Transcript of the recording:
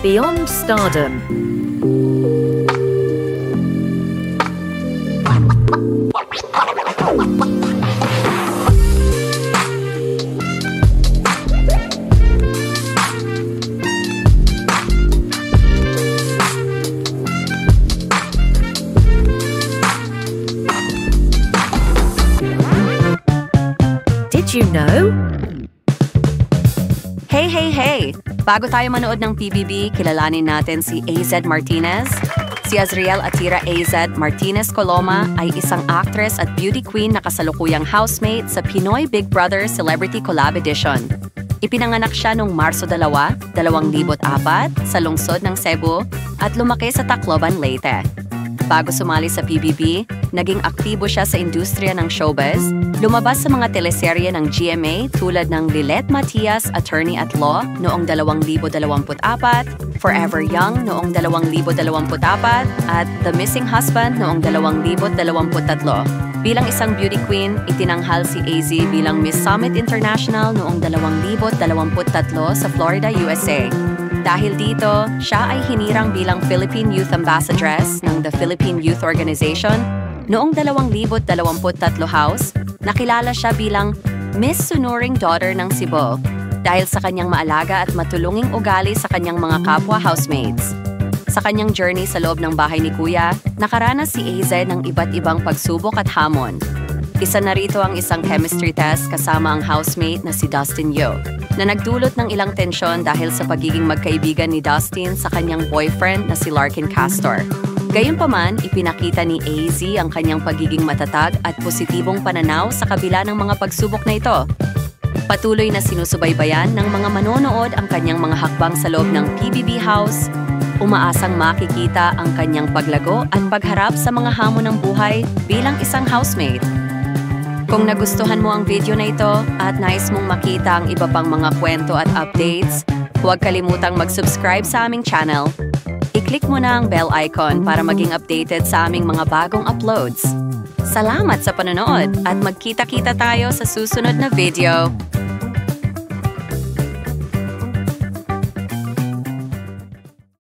Beyond Stardom. Did you know? Hey! Bago tayo manood ng PBB, kilalanin natin si AZ Martinez. Si Azriel Atira AZ Martinez Coloma ay isang actress at beauty queen na kasalukuyang housemate sa Pinoy Big Brother Celebrity Collab Edition. Ipinanganak siya noong Marso 2, 2004 sa lungsod ng Cebu at lumaki sa Tacloban, Leyte. Bago sumali sa PBB, naging aktibo siya sa industriya ng showbiz, lumabas sa mga teleserye ng GMA tulad ng Lilet Matias, Attorney at Law noong 2024, Forever Young noong 2024 at The Missing Husband noong 2023. Bilang isang beauty queen, itinanghal si AZ bilang Miss Summit International noong 2023 sa Florida, USA. Dahil dito, siya ay hinirang bilang Philippine Youth Ambassadress ng the Philippine Youth Organization. Noong 2023 house, nakilala siya bilang Miss Sunuring Daughter ng Cebu dahil sa kanyang maalaga at matulunging ugali sa kanyang mga kapwa housemates. Sa kanyang journey sa loob ng bahay ni Kuya, nakaranas si AZ ng iba't ibang pagsubok at hamon. Isa na rito ang isang chemistry test kasama ang housemate na si Dustin Yeo, na nagdulot ng ilang tensyon dahil sa pagiging magkaibigan ni Dustin sa kanyang boyfriend na si Larkin Castor. Gayunpaman, ipinakita ni AZ ang kanyang pagiging matatag at positibong pananaw sa kabila ng mga pagsubok na ito. Patuloy na sinusubaybayan ng mga manonood ang kanyang mga hakbang sa loob ng PBB house, umaasang makikita ang kanyang paglago at pagharap sa mga hamon ng buhay bilang isang housemate. Kung nagustuhan mo ang video na ito at nais mong makita ang iba pang mga kwento at updates, huwag kalimutang mag-subscribe sa aming channel. I-click mo na ang bell icon para maging updated sa aming mga bagong uploads. Salamat sa panonood at magkita-kita tayo sa susunod na video.